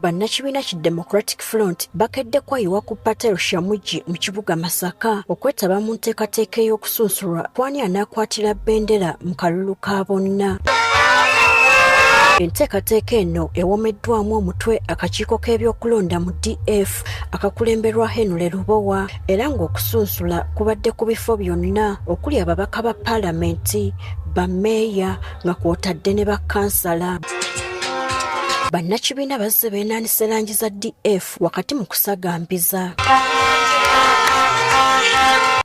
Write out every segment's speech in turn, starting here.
bannakibiina ki Democratic Front bakedde kwayiwa ku patero Shamuji mu Kibuga Masaka okwetaba mu nteekateeka ey'okusunsulwa kw'ani anaakwatira bendera mu kalulu ka bonna. Enteekateeka eno ewomeddwamu omutwe akakiiko k'ebyokulonda mu DF akakulemberwa Henry Lubowa era ng'okusunsula kubadde ku bifo byonna okuli ababaka ba paalamenti, bammeeya nga kw'otadde ne bakkansala. Bannakibiina bazze beenaanise langi za DF wakati mu kusagambiza.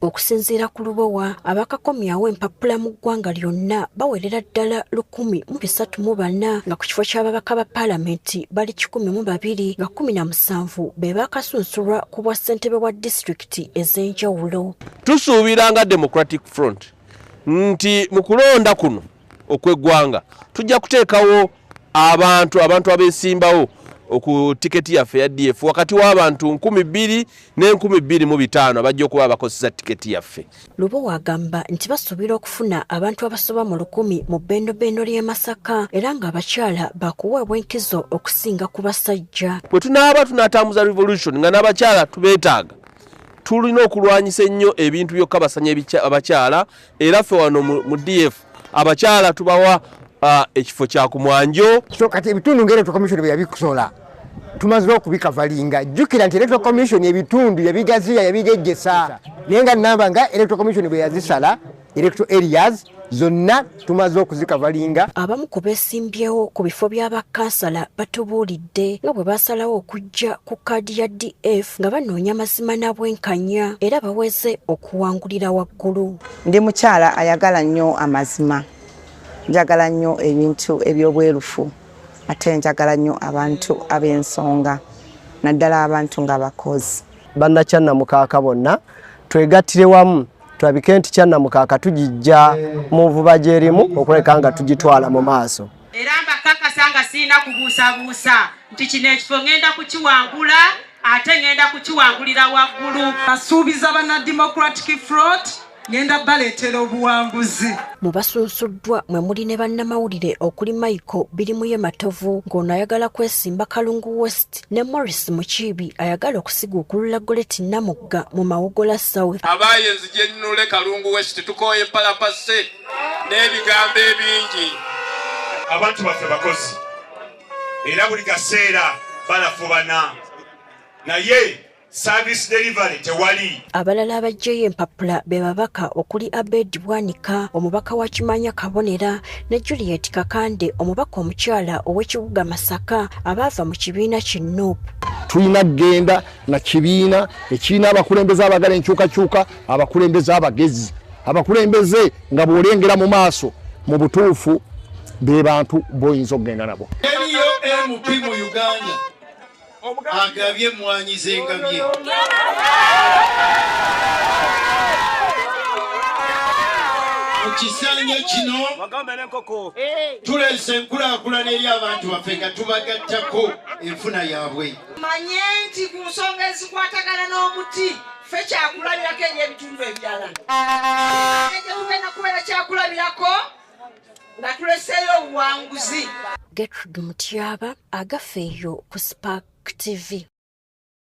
Okusinziira ku Lubowa, abakakomyawo empapula mu ggwanga lyonna bawerera ddala 134 nga ku kifo ky'ababaka ba paalamenti bali 102 nga 17 be baakasunsulwa ku bwa ssentebe wa disitulikiti ez'enjawulo. Tusuubira nga Democratic Front nti mu kulonda kuno okw'eggwanga tujja kuteekawo abantu abeesimbawo oku tiketi yaffe ya DF wakati w'abantu 2,000 ne 2,250 abajja okuba abakozesa tiketi yaffe. Lubowa agamba nti basuubira okufuna abantu abasoba mu 1,000 mu bbendobendo ly'e Masaka era ng'abakyala bakuweebwa enkizo okusinga ku basajja. Bwe tunaaba tunatambuza revolution nga n'abakyala tubeetaaga, tulina okulwanyisa ennyo ebintu byokka basanya abakyala era ffe wano mu DF abakyala tubawa ekifo kya kumwanjo. So kati ebitundu ng'electoral commission bwe yabikusola tumaze okubikavalinga. Jjukira nti electoral commission ebitundu yabigaziya yabigejjesa naye nga nnamba nga electoral commission bwe yazisala electoral areas zonna tumaze okuzikavalinga. Abamu ku beesimbyewo ku bifo by'abakkansala batubuulidde nga bwe basalawo okujja ku kkaadi ya DF nga banoonya mazima n'abwenkanya era baweze okuwangulira waggulu. Ndi mukyala ayagala nnyo amazima. Njagala nnyo ebintu ebyobwerufu ate njagala nnyo abantu ab'ensonga naddala abantu ng'abakozi. Bannakikwatira bonna twegattire wamu tulabike nti Kyannamukaaka tugijja mu nvuba gy'erimu okuleka nga tugitwala mu maaso. Era mbakakasa nga sirina kubuusabuusa nti kino ekifo ngenda kukiwangula ate ngenda kukiwangulira waggulu. Basuubiza banna Democratic Front ngenda baleetera obuwanguzi. Mu basunsuddwa mwe muli ne bannamawulire okuli Michael Birimuye Matovu ng'ono ayagala kwesimba Kalungu West ne Morris Mukiibi ayagala okusiga okulula Goleti Namugga mu Mawogola South. Abayenzi gye nnule Kalungu West tukooye palapase n'ebigambo ebingi. Abantu baffe bakozi era buli kaseera balafubana naye service delivery tewali. Abalala abajjeeyo empapula be babaka okuli Abed Bwanika omubaka wa Kimaanya Kabonera ne Juliet Kakande omubaka omukyala ow'Ekibuga Masaka abaava mu kibiina kino. Tulina kgenda na kibiina ekiina abakulembeze abagala enkyukakyuka, abakulembeze abagezi, abakulembeze nga bw'olengera mu maaso mu butuufu be bantu boyinza okugenda nabo. Eriyo MP mu Uganda agabye mwanyize ngabye. Okisanya kino tuleese enkulaakulana eri abantu baffe nga tubagattako enfuna yaabwe. Manye nti ku nsonga ezikwatagana n'omuti ffe kyakulabirako eri ebitundu ebirala. Ekyo tugenda kubeera kyakulabirako nga tuleseeyo obuwanguzi. Gertrude Mutyaba agafeeyo ku Spark TV.